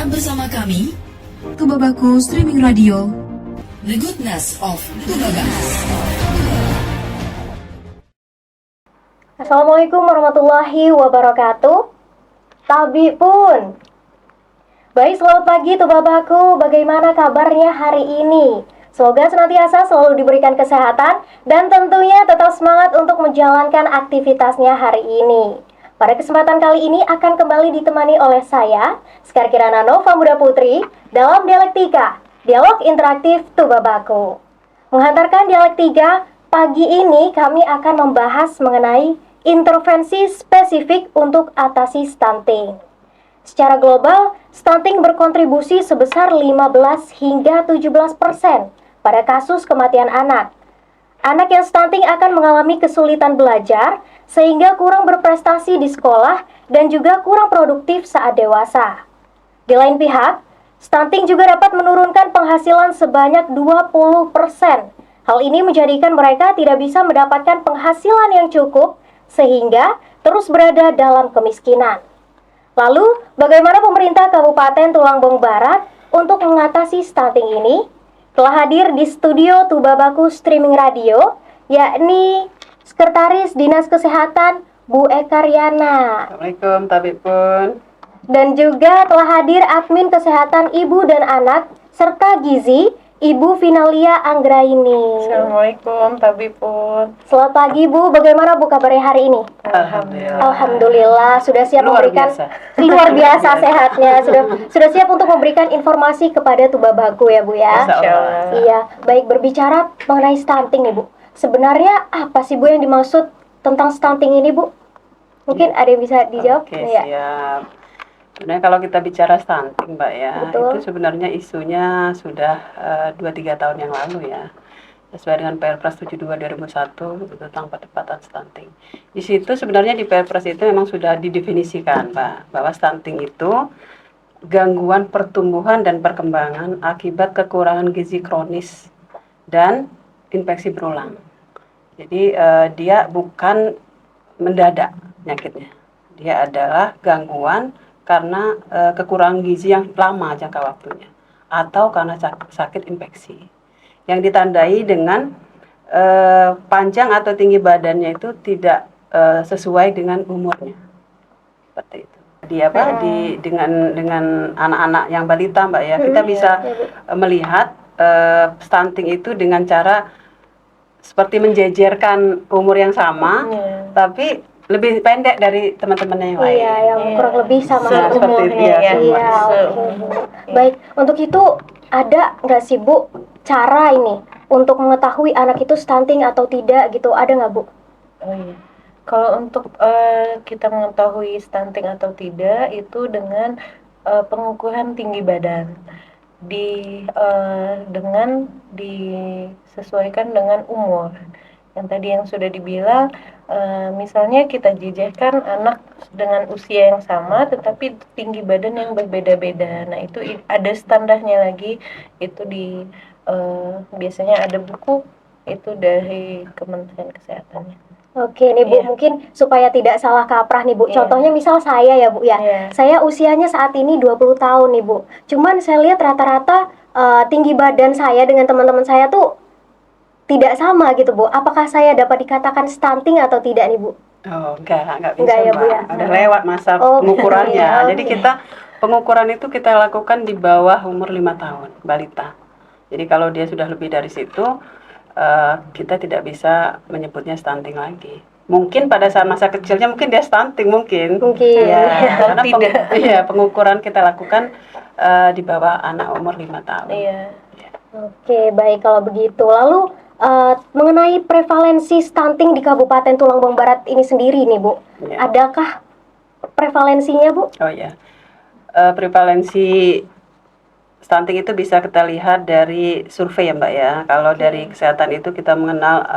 Tetap bersama kami, Tubabaku Streaming Radio. The Goodness of Tubabaku. Assalamualaikum warahmatullahi wabarakatuh. Tabi pun. Baik, selamat pagi Tubabaku. Bagaimana kabarnya hari ini? Semoga senantiasa selalu diberikan kesehatan dan tentunya tetap semangat untuk menjalankan aktivitasnya hari ini. Pada kesempatan kali ini akan kembali ditemani oleh saya, Sekar Kirana Nova Muda Putri, dalam Dialektika, Dialog Interaktif Tubabaku. Menghantarkan Dialektika, pagi ini kami akan membahas mengenai intervensi spesifik untuk atasi stunting. Secara global, stunting berkontribusi sebesar 15 hingga 17% pada kasus kematian anak. Anak yang stunting akan mengalami kesulitan belajar sehingga kurang berprestasi di sekolah dan juga kurang produktif saat dewasa. Di lain pihak, stunting juga dapat menurunkan penghasilan sebanyak 20%. Hal ini menjadikan mereka tidak bisa mendapatkan penghasilan yang cukup sehingga terus berada dalam kemiskinan. Lalu, bagaimana pemerintah Kabupaten Tulangbong Barat untuk mengatasi stunting ini? Telah hadir di studio Tubabaku Streaming Radio, yakni Sekretaris Dinas Kesehatan Bu Eka Riana. Assalamualaikum, Tabib pun. Dan juga telah hadir Admin Kesehatan Ibu dan Anak serta Gizi, Ibu Finalia Anggraini. Assalamualaikum, Tabib pun. Selamat pagi Bu, bagaimana Bu kabarnya hari ini? Alhamdulillah. Alhamdulillah, sudah siap memberikan luar biasa sehatnya, sudah siap untuk memberikan informasi kepada Tubabaku ya Bu ya. Insyaallah. Iya, baik, berbicara mengenai stunting nih Bu. Sebenarnya apa sih Bu yang dimaksud tentang stunting ini Bu? Mungkin ada yang bisa dijawab? Oke, siap. Sebenarnya kalau kita bicara stunting, Mbak ya, Betul. itu sebenarnya isunya sudah 2-3 tahun yang lalu ya. Sesuai dengan Perpres 72 2001 tentang percepatan stunting. Di situ sebenarnya di Perpres itu memang sudah didefinisikan, Pak, bahwa stunting itu gangguan pertumbuhan dan perkembangan akibat kekurangan gizi kronis dan infeksi berulang. Jadi dia bukan mendadak penyakitnya. Dia adalah gangguan karena kekurangan gizi yang lama jangka waktunya atau karena sakit infeksi yang ditandai dengan panjang atau tinggi badannya itu tidak sesuai dengan umurnya, seperti itu. Dengan anak-anak yang balita, Mbak ya, kita bisa melihat stunting itu dengan cara seperti menjejerkan umur yang sama, tapi lebih pendek dari teman-temannya yang lain. Iya, yang kurang lebih sama seperti itu ya. Iya, oke Bu. Baik, untuk itu ada nggak sih Bu cara ini untuk mengetahui anak itu stunting atau tidak gitu? Ada nggak Bu? Oh iya. Kalau untuk kita mengetahui stunting atau tidak itu dengan pengukuran tinggi badan dengan disesuaikan dengan umur. Yang tadi yang sudah dibilang, misalnya kita jejerkan anak dengan usia yang sama tetapi tinggi badan yang berbeda-beda. Nah itu ada standarnya lagi, itu biasanya ada buku itu dari Kementerian Kesehatannya. Oke nih Bu, mungkin supaya tidak salah kaprah nih Bu. Contohnya misal saya ya Bu ya. Saya usianya saat ini 20 tahun nih Bu. Cuman saya lihat rata-rata tinggi badan saya dengan teman-teman saya tuh tidak sama gitu Bu. Apakah saya dapat dikatakan stunting atau tidak nih Bu? Oh, enggak bisa, Enggak ya, Mbak. Bu, ya? Udah lewat masa pengukurannya. Jadi pengukuran itu kita lakukan di bawah umur 5 tahun, balita. Jadi kalau dia sudah lebih dari situ, kita tidak bisa menyebutnya stunting lagi. Mungkin pada saat masa kecilnya mungkin dia stunting mungkin. Ya, karena pengukuran kita lakukan di bawah anak umur 5 tahun. Iya. Oke, baik kalau begitu. Lalu mengenai prevalensi stunting di Kabupaten Tulangbong Barat ini sendiri nih Bu, adakah prevalensinya Bu? Oh ya, prevalensi stunting itu bisa kita lihat dari survei ya Mbak ya. Kalau dari kesehatan itu kita mengenal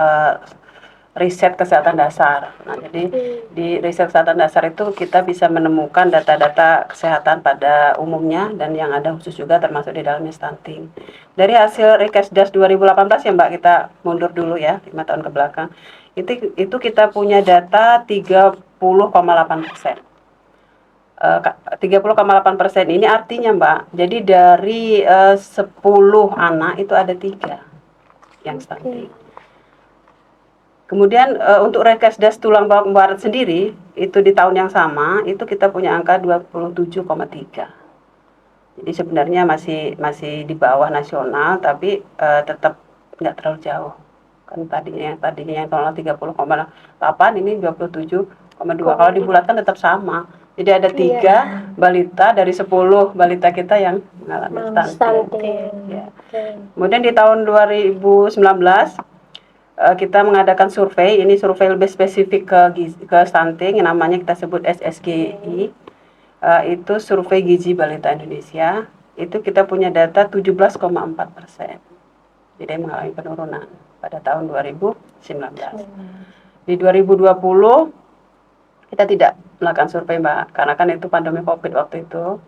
riset kesehatan dasar. Nah, jadi di riset kesehatan dasar itu kita bisa menemukan data-data kesehatan pada umumnya dan yang ada khusus juga termasuk di dalamnya stunting. Dari hasil Rikesdas 2018 ya Mbak, kita mundur dulu ya 5 tahun ke belakang. Itu kita punya data 30,8%. 30,8% ini artinya Mbak, jadi dari 10 anak itu ada 3 yang stunting. Kemudian untuk Rekesdas tulang belakang barat sendiri itu di tahun yang sama itu kita punya angka 27,3. Jadi sebenarnya masih di bawah nasional, tapi tetap nggak terlalu jauh. Kan tadinya yang tahun 30,8 ini 27,2. Kalau dibulatkan tetap sama. Jadi ada 3 balita dari 10 balita kita yang mengalami stunting. Ya. Kemudian di tahun 2019 kita mengadakan survei, ini survei lebih spesifik ke stunting, yang namanya kita sebut SSGI. Itu survei gizi balita Indonesia. Itu kita punya data 17,4%. Jadi mengalami penurunan pada tahun 2019. Di 2020 kita tidak melakukan survei Mbak, karena kan itu pandemi COVID waktu itu.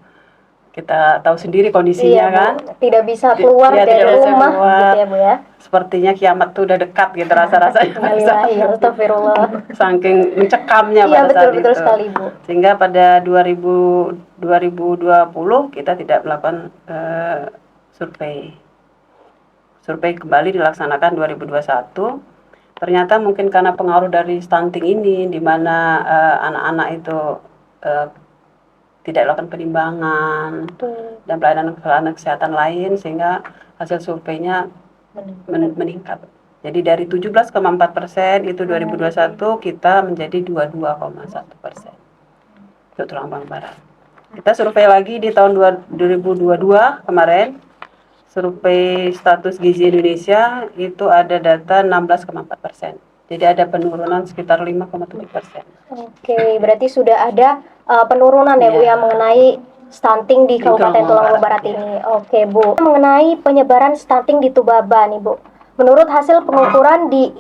Kita tahu sendiri kondisinya kan. Tidak bisa keluar dari rumah gitu ya Bu ya. Sepertinya kiamat tuh udah dekat gitu rasa-rasanya. Astagfirullah. Saking mencekamnya pada saat betul itu. Sekali, Bu. Sehingga pada 2020 kita tidak melakukan survei. Survei kembali dilaksanakan 2021. Ternyata mungkin karena pengaruh dari stunting ini, di mana anak-anak itu tidak dilakukan penimbangan dan pelayanan kesehatan lain, sehingga hasil surveinya meningkat. Jadi dari 17,4% itu 2021 kita menjadi 22,1% untuk tulang belakang barat. Kita survei lagi di tahun 2022 kemarin, survei status gizi Indonesia itu ada data 16,4%. Jadi ada penurunan sekitar 5,7%. Oke, berarti sudah ada penurunan ya Bu ya mengenai stunting di Kabupaten Tulungagung Barat ini. Oke Bu, mengenai penyebaran stunting di Tubaba nih Bu. Menurut hasil pengukuran di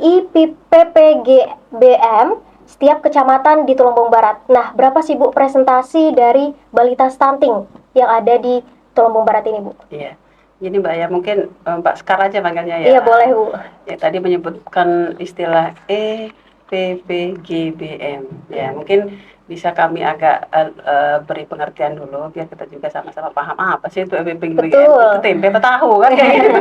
IPPGBM setiap kecamatan di Tulungagung Barat. Nah, berapa sih Bu presentasi dari balita stunting yang ada di Tulungagung Barat ini Bu? Iya. Jadi Mbak ya, mungkin Mbak Sekar aja panggilnya ya. Iya boleh Bu. Ya tadi menyebutkan istilah EPPGBM. Ya mungkin bisa kami agak beri pengertian dulu biar kita juga sama-sama paham apa sih itu EPPGBM. Itu tempe apa tahu kan kayak gitu.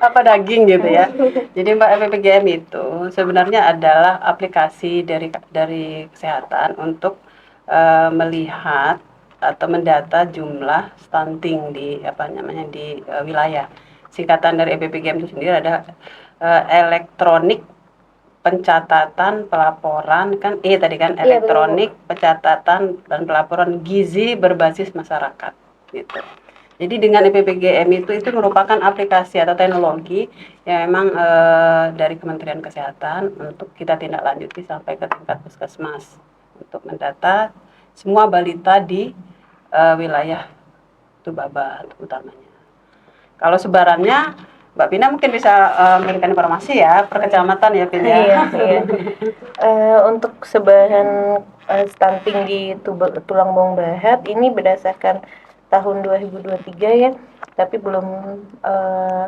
Apa daging gitu ya. Jadi Mbak, EPPGM itu sebenarnya adalah aplikasi dari kesehatan untuk melihat atau mendata jumlah stunting di wilayah. Singkatan dari EPPGM itu sendiri ada elektronik pencatatan pelaporan kan tadi kan elektronik pencatatan dan pelaporan gizi berbasis masyarakat gitu. Jadi dengan EPPGM itu merupakan aplikasi atau teknologi yang memang dari Kementerian Kesehatan untuk kita tindak lanjuti sampai ke tingkat puskesmas untuk mendata semua balita di wilayah Tubaba utamanya. Kalau sebarannya, Mbak Pina mungkin bisa memberikan informasi ya per kecamatan ya Pina. Iya. Untuk sebaran stunting di Tulungagung Barat ini berdasarkan tahun 2023 ya, tapi belum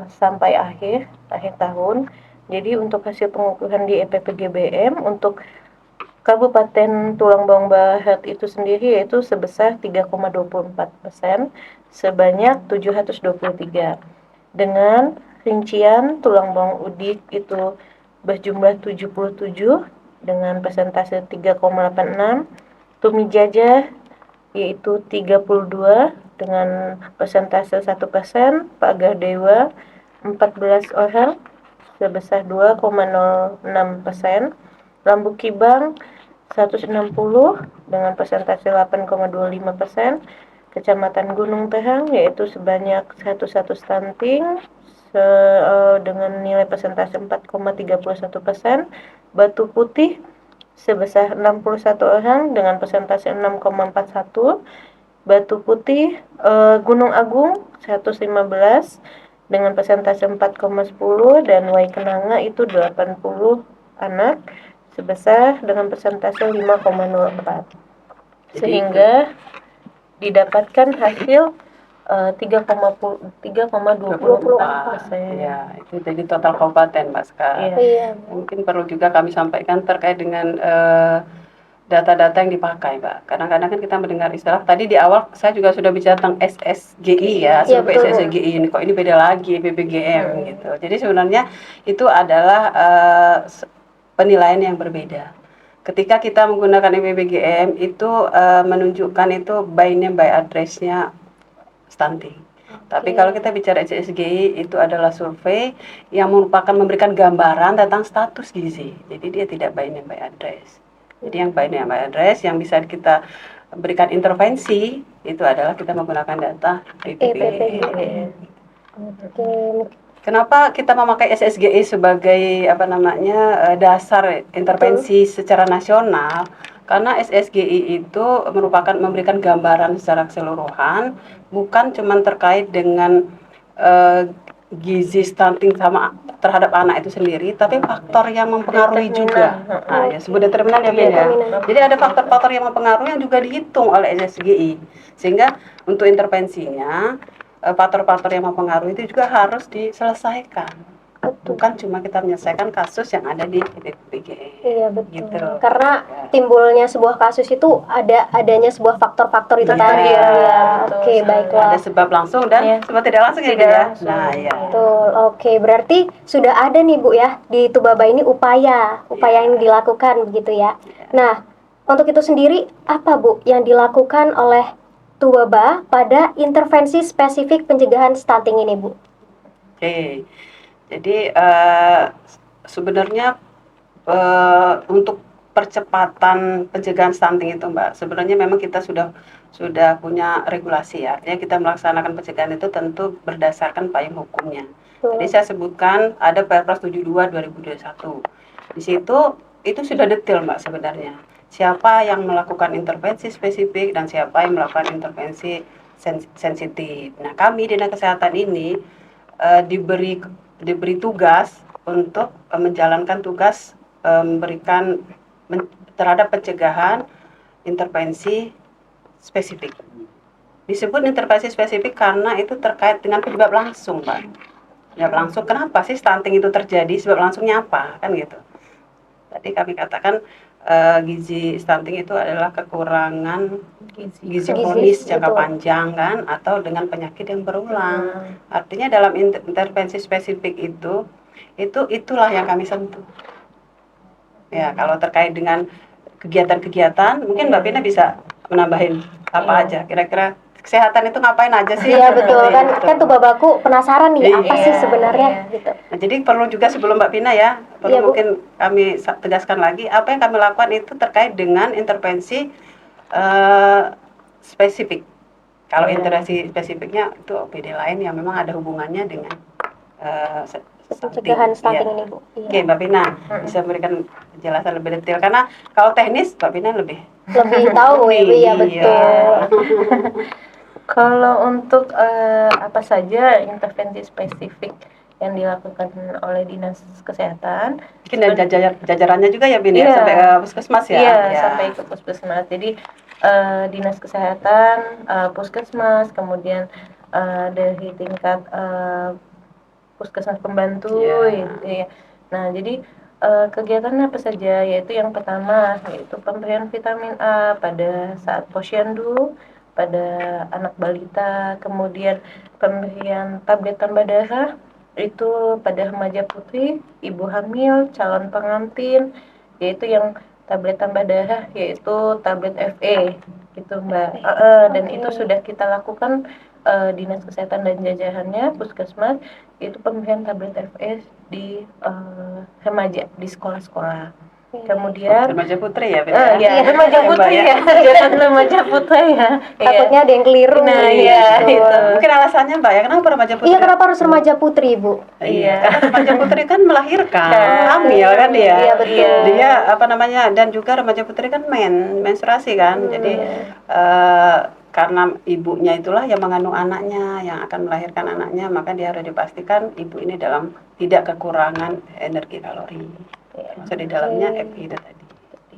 sampai akhir tahun. Jadi untuk hasil pengukuran di EPPGBM untuk Kabupaten Tulungagung Barat itu sendiri yaitu sebesar 3,24% sebanyak 723. Dengan rincian Tulungagung Udik itu berjumlah 77 dengan persentase 3,86. Tumijajah yaitu 32 dengan persentase 1%. Pagar Dewa 14 orang sebesar 2,06%. Lambu Kibang 160 dengan persentase 8,25%. Kecamatan Gunung Terang yaitu sebanyak 11 stunting dengan nilai persentase 4,31%. Batu Putih sebesar 61 orang dengan persentase 6,41%. Batu Putih Gunung Agung 115 dengan persentase 4,10%, dan Waikenanga itu 80 anak sebesar dengan persentase 5,04, sehingga didapatkan hasil 3,24%. Ya, itu jadi total kabupaten Mbak Sekar. Iya. Mungkin perlu juga kami sampaikan terkait dengan data-data yang dipakai, Mbak. Kadang-kadang kan kita mendengar istilah, tadi di awal saya juga sudah bicara tentang SSGI ya, Iya, survei betul. SSGI ini kok ini beda lagi BPGM gitu. Jadi sebenarnya itu adalah penilaian yang berbeda. Ketika kita menggunakan BPGM itu menunjukkan itu by name by address-nya stunting. Tapi kalau kita bicara SSGI itu adalah survei yang merupakan memberikan gambaran tentang status gizi. Jadi dia tidak by name by address. Jadi yang by name by address yang bisa kita berikan intervensi itu adalah kita menggunakan data BPGM. Oke, Kenapa kita memakai SSGI sebagai dasar intervensi secara nasional? Karena SSGI itu merupakan memberikan gambaran secara keseluruhan, bukan cuma terkait dengan gizi stunting sama terhadap anak itu sendiri, tapi faktor yang mempengaruhi juga. Nah, ya sebut determinan ya, Ben ya. Jadi ada faktor-faktor yang mempengaruhi yang juga dihitung oleh SSGI. Sehingga untuk intervensinya faktor-faktor yang mempengaruhi itu juga harus diselesaikan. Bukan cuma kita menyelesaikan kasus yang ada di BPGM. Iya, betul. Gitu. Karena timbulnya sebuah kasus itu adanya sebuah faktor-faktor itu Iya. tadi ya. Betul Oke, sekali. baiklah. Ada sebab langsung dan Iya. sebab tidak langsung ya, Tidak Ben ya. langsung. Nah, ya. Betul. Oke, berarti sudah ada nih Bu ya di Tubaba ini upaya yang dilakukan begitu ya. Nah, untuk itu sendiri apa Bu yang dilakukan oleh Tubaba pada intervensi spesifik pencegahan stunting ini, Bu? Oke. Jadi sebenarnya untuk percepatan pencegahan stunting itu, Mbak, sebenarnya memang kita sudah punya regulasi ya. Artinya kita melaksanakan pencegahan itu tentu berdasarkan payung hukumnya. Jadi saya sebutkan ada Perpres 72 2021. Di situ itu sudah detail, Mbak, sebenarnya. Siapa yang melakukan intervensi spesifik dan siapa yang melakukan intervensi sensitif. Nah, kami Dinas Kesehatan ini diberi tugas untuk menjalankan tugas memberikan terhadap pencegahan intervensi spesifik. Disebut intervensi spesifik karena itu terkait dengan penyebab langsung, Pak. Penyebab langsung, kenapa sih stunting itu terjadi? Sebab langsungnya apa? Kan gitu. Tadi kami katakan gizi stunting itu adalah kekurangan gizi kronis jangka panjang kan, atau dengan penyakit yang berulang. Artinya dalam intervensi spesifik itulah yang kami sentuh. Ya, kalau terkait dengan kegiatan-kegiatan, mungkin Mbak Pina bisa menambahin apa aja. Kira-kira kesehatan itu ngapain aja sih? Iya betul kan Tubabaku penasaran nih apa sih sebenarnya gitu. Nah, jadi perlu juga sebelum Mbak Pina ya, perlu mungkin kami tegaskan lagi apa yang kami lakukan itu terkait dengan intervensi spesifik. Kalau intervensi spesifiknya itu OPD lain yang memang ada hubungannya dengan pencegahan stunting ini, Bu. Iya. Oke, Mbak Pina bisa memberikan penjelasan lebih detail karena kalau teknis Mbak Pina lebih tahu ya, betul. Kalau untuk apa saja intervensi spesifik yang dilakukan oleh Dinas Kesehatan, mungkin dari jajarannya juga ya, Bin, ya, sampai ke puskesmas ya? Iya, sampai ke puskesmas. Jadi Dinas Kesehatan, puskesmas, kemudian dari tingkat puskesmas pembantu, gitu ya. Nah, jadi kegiatan apa saja, yaitu yang pertama yaitu pemberian vitamin A pada saat posyandu, pada anak balita, kemudian pemberian tablet tambah darah itu pada remaja putri, ibu hamil, calon pengantin, yaitu yang tablet tambah darah yaitu tablet FE gitu, Mbak. Dan itu sudah kita lakukan Dinas Kesehatan dan jajarannya puskesmas, itu pemberian tablet FE di remaja di sekolah-sekolah. Kemudian remaja putri ya, ya remaja putri ya, jangan remaja putri ya. Takutnya ada yang keliru. Nah, iya itu. Mungkin alasannya Mbak ya, kenapa remaja putri? Iya, kenapa harus remaja putri, Bu? Iya, karena remaja putri kan melahirkan, hamil kan dia. Iya, betul. Dia dan juga remaja putri kan menstruasi kan. Jadi karena ibunya itulah yang mengandung anaknya, yang akan melahirkan anaknya, maka dia harus dipastikan ibu ini dalam tidak kekurangan energi kalori. Maksud di dalamnya FI itu tadi.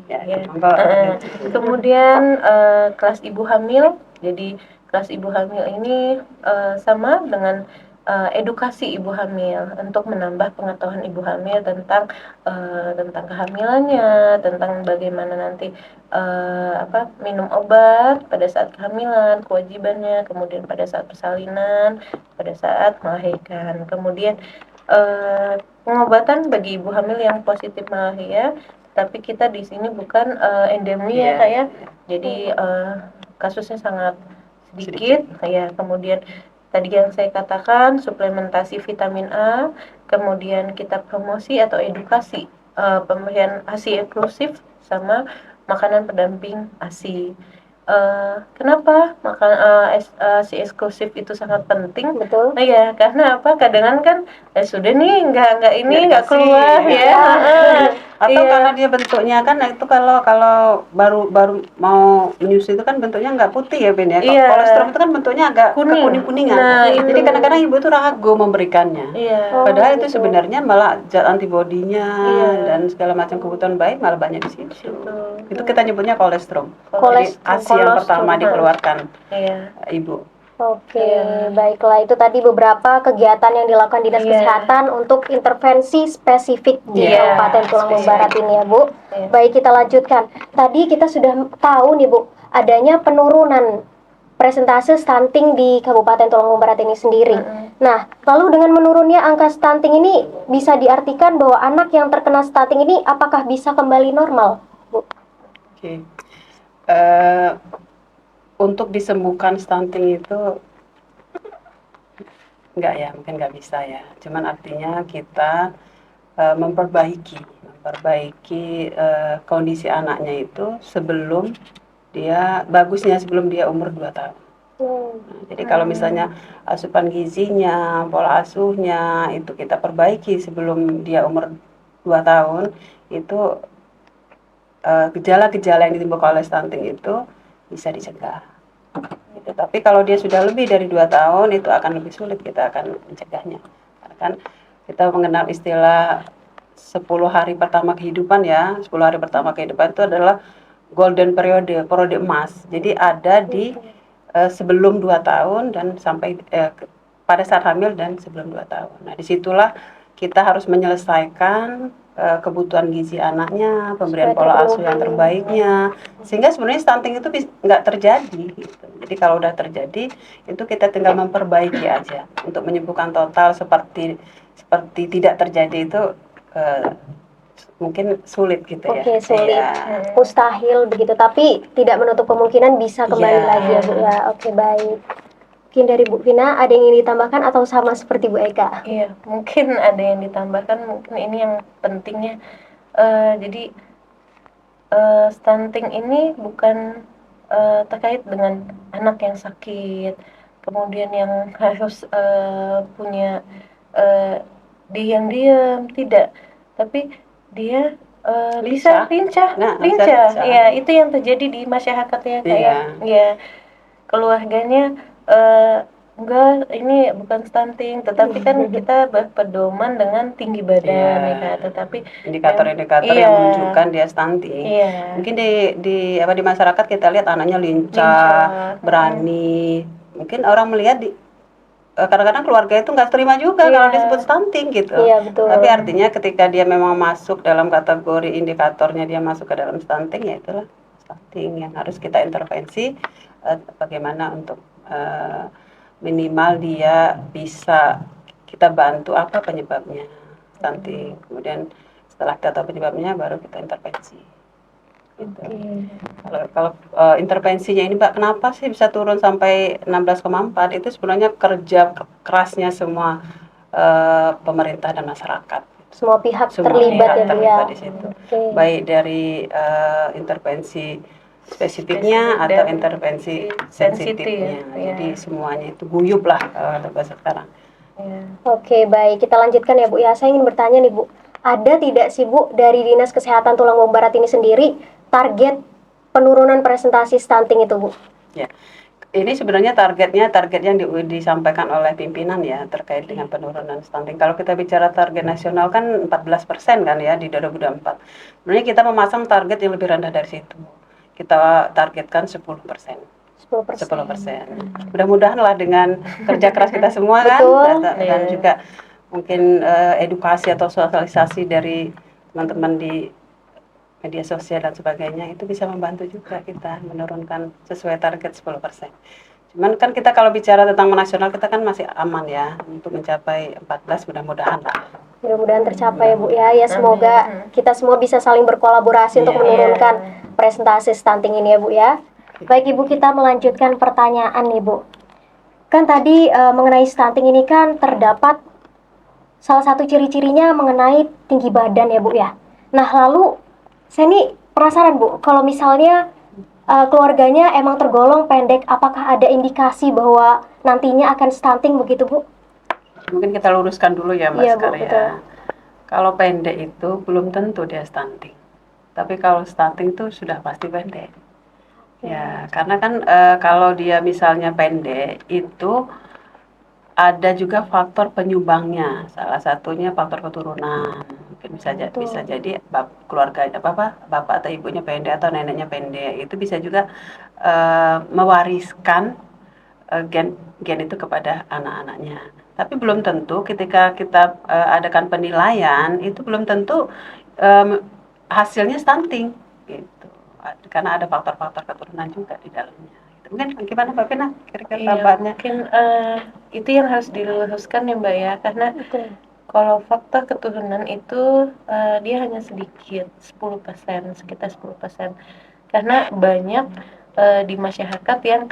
Ya. Kemudian kelas ibu hamil. Jadi kelas ibu hamil ini sama dengan edukasi ibu hamil untuk menambah pengetahuan ibu hamil tentang kehamilannya, tentang bagaimana nanti minum obat pada saat kehamilan, kewajibannya, kemudian pada saat persalinan, pada saat melahirkan, kemudian pengobatan bagi ibu hamil yang positif malaria. Tapi kita di sini bukan endemi ya Kak ya, jadi kasusnya sangat sedikit ya. Kemudian tadi yang saya katakan suplementasi vitamin A, kemudian kita promosi atau edukasi pemberian ASI eksklusif sama makanan pendamping ASI. Kenapa makan ASI eksklusif itu sangat penting? Betul. Nah ya, karena apa? Kadang kan sudah nih nggak dikasih, keluar ya. Atau Iya. karena dia bentuknya kan, nah itu kalau baru mau menyusui itu kan bentuknya nggak putih ya Ben ya. Iya. Kolostrum itu kan bentuknya agak Kuning. kuning-kuningan. Nah, Jadi itu. kadang-kadang ibu itu ragu memberikannya. Iya. Padahal itu gitu. sebenarnya malah zat antibodinya Iya. dan segala macam kebutuhan bayi malah banyak di situ. Situ. Itu kita nyebutnya kolostrum. Jadi Kolostrum. ASI yang pertama Kolostrum. dikeluarkan Iya. ibu. Oke, Iya. baiklah, itu tadi beberapa kegiatan yang dilakukan Dinas Iya. Kesehatan untuk intervensi spesifik di Iya, Kabupaten Tulungagung spesifik. Barat ini ya Bu. Iya. Baik, kita lanjutkan. Tadi kita sudah tahu nih Bu, adanya penurunan presentase stunting di Kabupaten Tulungagung Barat ini sendiri. Nah, lalu dengan menurunnya angka stunting ini bisa diartikan bahwa anak yang terkena stunting ini apakah bisa kembali normal, Bu? Oke. Untuk disembuhkan stunting itu mungkin nggak bisa ya. Cuman artinya kita memperbaiki kondisi anaknya itu sebelum sebelum dia umur 2 tahun. Nah, jadi kalau misalnya asupan gizinya, pola asuhnya itu kita perbaiki sebelum dia umur 2 tahun, itu gejala-gejala yang ditimbulkan oleh stunting itu bisa dicegah. Gitu. Tapi kalau dia sudah lebih dari 2 tahun itu akan lebih sulit kita akan mencegahnya. Karena kan kita mengenal istilah 10 hari pertama kehidupan ya. 10 hari pertama kehidupan itu adalah golden periode emas. Jadi ada di sebelum 2 tahun dan sampai pada saat hamil dan sebelum 2 tahun. Nah, disitulah kita harus menyelesaikan kebutuhan gizi anaknya, pemberian pola asuh yang terbaiknya, sehingga sebenarnya stunting itu nggak terjadi. Gitu. Jadi kalau udah terjadi, itu kita tinggal memperbaiki aja. Untuk menyembuhkan total seperti tidak terjadi itu mungkin sulit gitu ya. Oke, sulit. Ya. Mustahil begitu, tapi tidak menutup kemungkinan bisa kembali Iya. lagi ya Bu ya. Oke, baik. Mungkin dari Bu Vina ada yang ingin ditambahkan atau sama seperti Bu Eka? Iya, mungkin ada yang ditambahkan, mungkin ini yang pentingnya. Jadi stunting ini bukan terkait dengan anak yang sakit, kemudian yang harus punya diam-diam, tidak. Tapi dia bisa lincah. Nah, lincah. lincah. Ya, itu yang terjadi di masyarakat ya kayak Iya. ya keluarganya enggak, ini bukan stunting, tetapi kan kita berpedoman dengan tinggi badan Iya. ya Kak. Tetapi indikator-indikator Iya. yang menunjukkan dia stunting. Iya. Mungkin di masyarakat kita lihat anaknya lincah, berani. Mungkin orang melihat kadang-kadang keluarga itu nggak terima juga Iya. kalau disebut stunting gitu. Iya, betul. Tapi artinya ketika dia memang masuk dalam kategori indikatornya dia masuk ke dalam stunting, ya itulah stunting yang harus kita intervensi bagaimana untuk minimal dia bisa kita bantu apa penyebabnya stunting. Kemudian setelah kita tahu penyebabnya baru kita intervensi. Gitu. Kalau intervensinya ini Mbak, kenapa sih bisa turun sampai 16,4? Itu sebenarnya kerja kerasnya semua pemerintah dan masyarakat. Semua pihak Semua terlibat pihak ya Bu ya. terlibat di situ. Oke. Baik dari intervensi spesifiknya atau intervensi sensitifnya. ya. Jadi semuanya itu guyup lah kalau bahasa sekarang. Ya. Oke, baik. Kita lanjutkan ya Bu ya. Saya ingin bertanya nih Bu, ada tidak sih Bu dari Dinas Kesehatan Tulungagung Barat ini sendiri target penurunan presentasi stunting itu Bu? Ya, ini sebenarnya target yang disampaikan oleh pimpinan ya terkait dengan penurunan stunting. Kalau kita bicara target nasional kan 14% kan ya di 2024. Sebenarnya kita memasang target yang lebih rendah dari situ. Kita targetkan 10%. 10%. 10%. Mudah-mudahan lah dengan kerja keras kita semua kan, Betul. dan juga mungkin edukasi atau sosialisasi dari teman-teman di media sosial dan sebagainya itu bisa membantu juga kita menurunkan sesuai target 10%. Cuman kan kita kalau bicara tentang nasional kita kan masih aman ya untuk mencapai 14 mudah-mudahan lah. Mudah-mudahan tercapai ya Bu ya. Ya semoga kita semua bisa saling berkolaborasi untuk Iya. menurunkan presentasi stunting ini ya Bu ya. Baik Ibu, kita melanjutkan pertanyaan nih Bu. Kan tadi mengenai stunting ini kan terdapat salah satu ciri-cirinya mengenai tinggi badan ya Bu ya. Nah lalu saya nih penasaran Bu, kalau misalnya keluarganya emang tergolong pendek, apakah ada indikasi bahwa nantinya akan stunting begitu Bu? Mungkin kita luruskan dulu ya Mbak Iya, Bu, Sekar ya. betul. Kalau pendek itu belum tentu dia stunting. Tapi kalau stunting itu sudah pasti pendek. Ya, karena kan kalau dia misalnya pendek itu ada juga faktor penyumbangnya. Salah satunya faktor keturunan. Mungkin bisa jadi keluarga bapak atau ibunya pendek atau neneknya pendek. Itu bisa juga mewariskan gen itu kepada anak-anaknya. Tapi belum tentu ketika kita adakan penilaian itu belum tentu hasilnya stunting gitu. Karena ada faktor-faktor keturunan juga di dalamnya. Mungkin gimana Mbak Pina kira-kira Iya, tambahnya? mungkin itu yang harus diluruskan ya Mbak ya, karena kalau faktor keturunan itu dia hanya sedikit, 10%, sekitar 10%. Karena banyak di masyarakat yang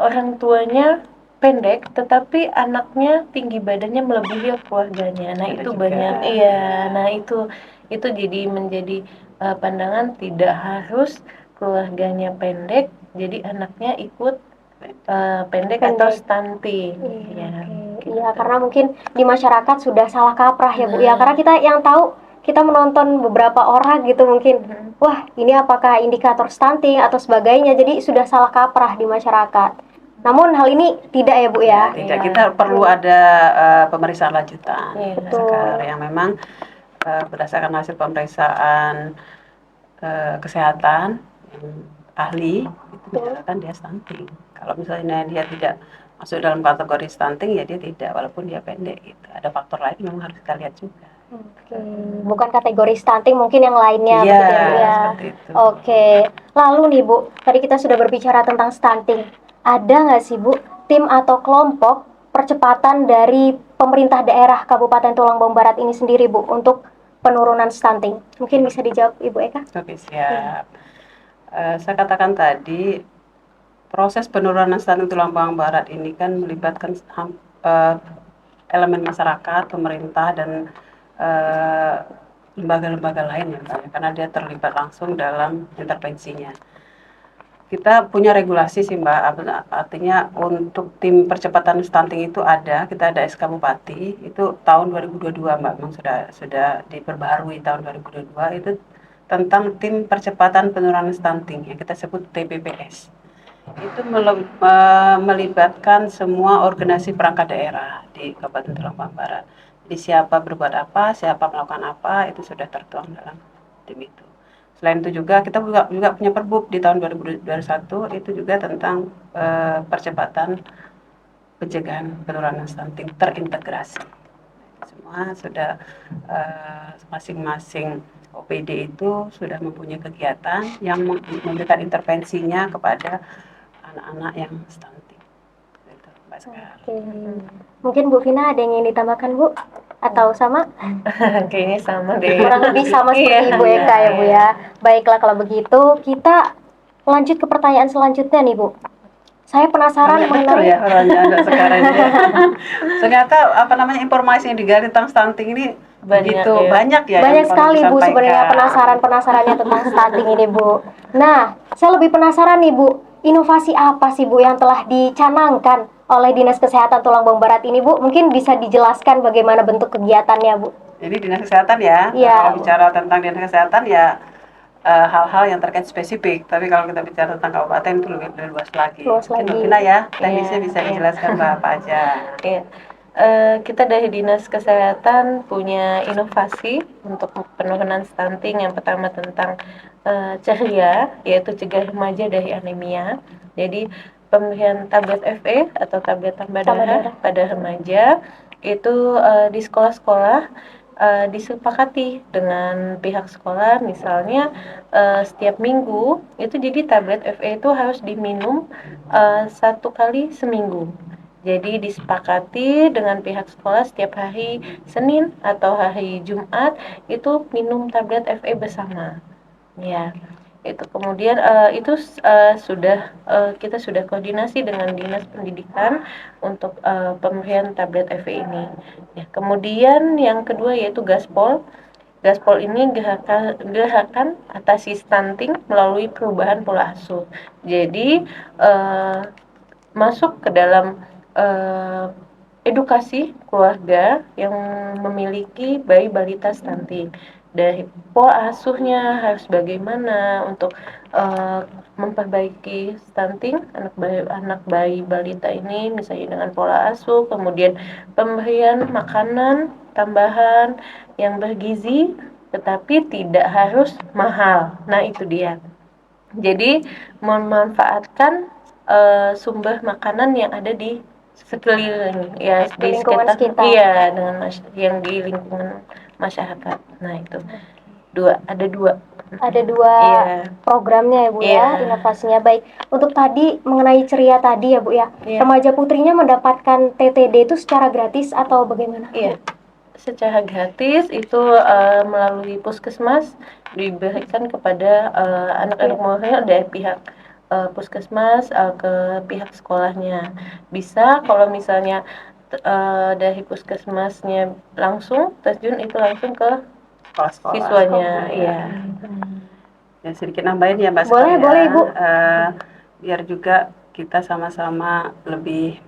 orang tuanya pendek, tetapi anaknya tinggi badannya melebihi keluarganya. Nah Ada itu juga. banyak, iya. Nah itu jadi menjadi pandangan tidak harus keluarganya pendek, jadi anaknya ikut pendek atau stunting. Iya, Ya, oke. gitu. Iya, karena mungkin di masyarakat sudah salah kaprah ya Bu ya. Nah. Karena kita yang tahu, kita menonton beberapa orang gitu mungkin, wah ini apakah indikator stunting atau sebagainya. Jadi sudah salah kaprah di masyarakat. Namun hal ini tidak ya Bu ya. Tidak, Iya. kita perlu ada pemeriksaan lanjutan. Iya. Sekar, yang memang berdasarkan hasil pemeriksaan kesehatan yang ahli itu menyatakan dia stunting. Kalau misalnya dia tidak masuk dalam kategori stunting ya dia tidak, walaupun dia pendek gitu. Ada faktor lain yang memang harus kita lihat juga. Oke, bukan kategori stunting, mungkin yang lainnya Iya, begitu ya Bu ya. seperti itu. Oke, lalu nih Bu, tadi kita sudah berbicara tentang stunting. Ada nggak sih Bu tim atau kelompok percepatan dari pemerintah daerah Kabupaten Tulang Bawang Barat ini sendiri Bu untuk penurunan stunting? Mungkin bisa dijawab Ibu Eka? Oke, siap. Saya katakan tadi proses penurunan stunting tulang bawang barat ini kan melibatkan elemen masyarakat, pemerintah dan lembaga-lembaga lain ya Mbak, karena dia terlibat langsung dalam intervensinya. Kita punya regulasi sih Mbak, artinya untuk tim percepatan stunting itu ada, kita ada SK Bupati, itu tahun 2022 Mbak, memang sudah diperbaharui tahun 2022, itu tentang tim percepatan penurunan stunting yang kita sebut TPPS. Itu melibatkan semua organisasi perangkat daerah di Kabupaten Tulang Bawang Barat. Jadi siapa berbuat apa, siapa melakukan apa, itu sudah tertuang dalam tim itu. Selain itu juga kita juga punya Perbub di tahun 2021 itu juga tentang percepatan pencegahan penurunan stunting terintegrasi. Semua sudah masing-masing OPD itu sudah mempunyai kegiatan yang memberikan intervensinya kepada anak-anak yang stunting. Itu Mbak Sekar. Oke. Mungkin Bu Vina ada yang ingin ditambahkan Bu? Atau sama? Kayaknya sama deh. Kurang lebih sama seperti Ibu Eka ya Bu ya. Baiklah kalau begitu kita lanjut ke pertanyaan selanjutnya nih Bu. Saya penasaran Betul mengenai ya orangnya ada sekarang ini. Ternyata informasi yang digali tentang stunting ini begitu banyak ya. banyak yang sekali perlu Bu sebenarnya disampaikan. penasarannya tentang stunting ini Bu. Nah, saya lebih penasaran nih Bu, inovasi apa sih Bu yang telah dicanangkan oleh Dinas Kesehatan Tulang Bawang Barat ini Bu? Mungkin bisa dijelaskan bagaimana bentuk kegiatannya Bu? Jadi Dinas Kesehatan ya, Iya. kalau bicara tentang Dinas Kesehatan ya hal-hal yang terkait spesifik. Tapi kalau kita bicara tentang kabupaten itu lebih luas lagi. Luas Mungkin lagi. Vina ya, teknisnya Iya, bisa iya. dijelaskan Mbak apa aja. Iya. kita dari Dinas Kesehatan punya inovasi untuk penurunan stunting. Yang pertama tentang ceria, yaitu cegah remaja dari anemia. Jadi pemberian tablet FE atau tablet tambah darah pada remaja itu di sekolah-sekolah disepakati dengan pihak sekolah, misalnya setiap minggu itu jadi tablet FE itu harus diminum 1 kali seminggu. Jadi disepakati dengan pihak sekolah setiap hari Senin atau hari Jumat itu minum tablet FE bersama. Ya, itu kemudian kita sudah koordinasi dengan Dinas Pendidikan untuk pemberian tablet FE ini. Ya, kemudian yang kedua yaitu Gaspol. Gaspol ini gerakan atasi stunting melalui perubahan pola asuh. Jadi masuk ke dalam edukasi keluarga yang memiliki bayi balita stunting, dari pola asuhnya harus bagaimana untuk memperbaiki stunting anak bayi balita ini, misalnya dengan pola asuh, kemudian pemberian makanan tambahan yang bergizi tetapi tidak harus mahal. Nah, itu dia. Jadi memanfaatkan sumber makanan yang ada di sekeliling, ya, di lingkungan sekitar. iya, dengan yang di lingkungan masyarakat. Nah, itu ada dua Iya. programnya ya Bu ya, Iya. inovasinya. Baik, untuk tadi mengenai ceria tadi ya Bu ya, Iya. remaja putrinya mendapatkan TTD itu secara gratis atau bagaimana? Iya, secara gratis itu melalui puskesmas diberikan kepada anak-anak murid dari pihak puskesmas ke pihak sekolahnya. Bisa kalau misalnya dari puskesmasnya langsung terjun itu langsung ke Sekolah-sekolah. siswanya. Iya. Ya, sedikit nambahin ya Mbak Boleh, sekalian. boleh, Ibu. Biar juga kita sama-sama lebih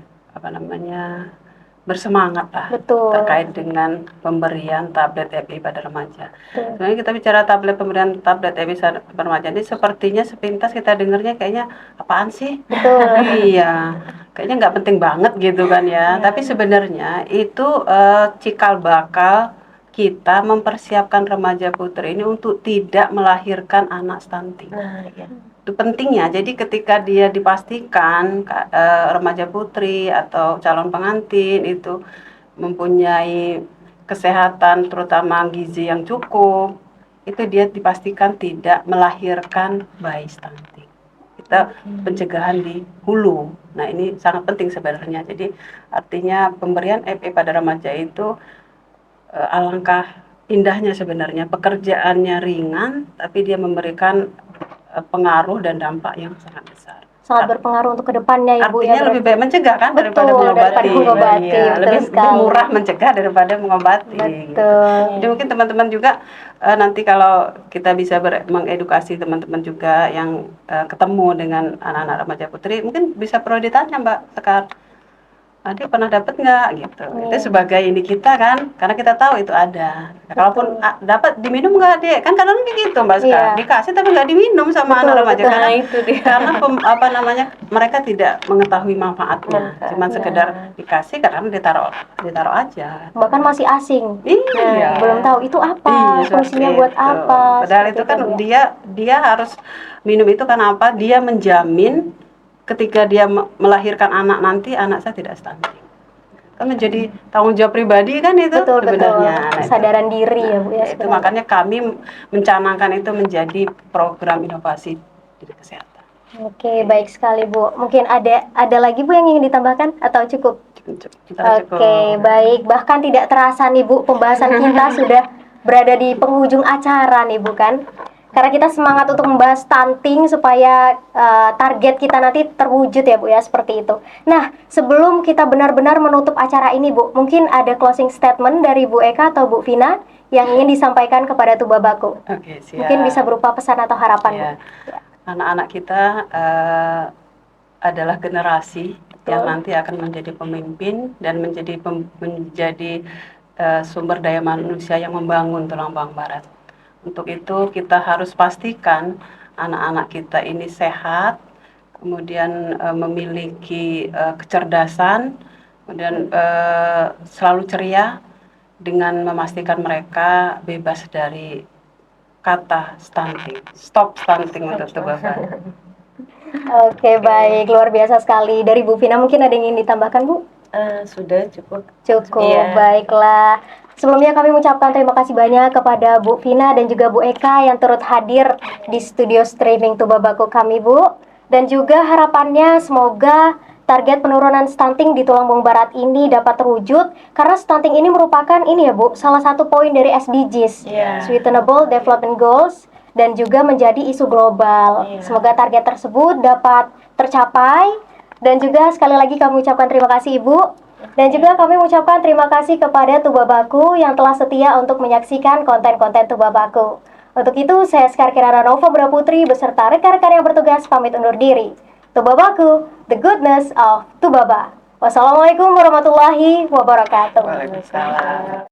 bersemangat lah. Betul. Terkait dengan pemberian tablet EPI pada remaja. Betul. Sebenarnya kita bicara pemberian tablet EPI pada remaja ini sepertinya sepintas kita dengarnya kayaknya apaan sih? Betul. Iya, kayaknya nggak penting banget gitu kan ya. Tapi sebenarnya itu cikal bakal kita mempersiapkan remaja putri ini untuk tidak melahirkan anak stunting. Nah, iya. Itu pentingnya. Jadi ketika dia dipastikan remaja putri atau calon pengantin itu mempunyai kesehatan terutama gizi yang cukup, itu dia dipastikan tidak melahirkan bayi stunting. Kita pencegahan di hulu. Nah, ini sangat penting sebenarnya. Jadi artinya pemberian FE pada remaja itu alangkah indahnya sebenarnya. Pekerjaannya ringan tapi dia memberikan pengaruh dan dampak yang sangat besar. Sangat berpengaruh untuk kedepannya ya Bu. Artinya ya, lebih baik mencegah kan Betul, daripada mengobati. Iya, lebih sekali. murah mencegah daripada mengobati. Betul. Gitu. Jadi mungkin teman-teman juga nanti kalau kita bisa mengedukasi teman-teman juga yang ketemu dengan anak-anak remaja putri, mungkin bisa perlu ditanya Mbak Sekar. Adik pernah dapat nggak gitu? Itu sebagai ini kita kan, karena kita tahu itu ada. Nah, kalaupun dapat diminum nggak Dek? Kan kadang gitu Mbak Sekar, dikasih tapi nggak diminum sama anak remaja karena itu dia. karena mereka tidak mengetahui manfaatnya, cuman sekedar dikasih karena ditaruh aja. Bahkan masih asing. Iya. Belum tahu itu apa, fungsinya buat apa. Padahal itu kan dia harus minum itu karena apa? Dia menjamin ketika dia melahirkan anak nanti anak saya tidak stunting. Kan menjadi tanggung jawab pribadi kan itu Betul. sebenarnya. Nah, Kesadaran diri ya Bu ya. itu makanya kami mencanangkan itu menjadi program inovasi di kesehatan. Oke, baik sekali Bu. Mungkin ada lagi Bu yang ingin ditambahkan atau cukup? Cukup. Oke, baik. Bahkan tidak terasa nih Bu, pembahasan kita sudah berada di penghujung acara nih Bu kan. Karena kita semangat untuk membahas stunting supaya target kita nanti terwujud ya Bu ya, seperti itu. Nah, sebelum kita benar-benar menutup acara ini Bu, mungkin ada closing statement dari Bu Eka atau Bu Vina yang ingin disampaikan kepada Tubabaku. Oke, siap. Mungkin bisa berupa pesan atau harapan Bu. Anak-anak kita adalah generasi yang nanti akan menjadi pemimpin dan menjadi sumber daya manusia yang membangun tulang punggung barat. Untuk itu kita harus pastikan anak-anak kita ini sehat, kemudian memiliki kecerdasan, kemudian selalu ceria dengan memastikan mereka bebas dari kata stunting, stop stunting untuk Tubaba. Oke, baik, luar biasa sekali. Dari Bu Vina mungkin ada yang ingin ditambahkan, Bu? Sudah cukup. Cukup, Iya. baiklah. Sebelumnya kami mengucapkan terima kasih banyak kepada Bu Vina dan juga Bu Eka yang turut hadir di studio streaming Tubabaku kami, Bu. Dan juga harapannya semoga target penurunan stunting di Tulungagung Barat ini dapat terwujud, karena stunting ini merupakan ini ya Bu, salah satu poin dari SDGs, Iya. Sustainable Development Goals, dan juga menjadi isu global. Iya. Semoga target tersebut dapat tercapai. Dan juga sekali lagi kami ucapkan terima kasih Ibu. Dan juga kami mengucapkan terima kasih kepada Tubabaku yang telah setia untuk menyaksikan konten-konten Tubabaku. Untuk itu, saya Sekar Kirana Nova Bunda Putri beserta rekan-rekan yang bertugas pamit undur diri. Tubabaku, the goodness of Tubaba. Wassalamualaikum warahmatullahi wabarakatuh. Waalaikumsalam.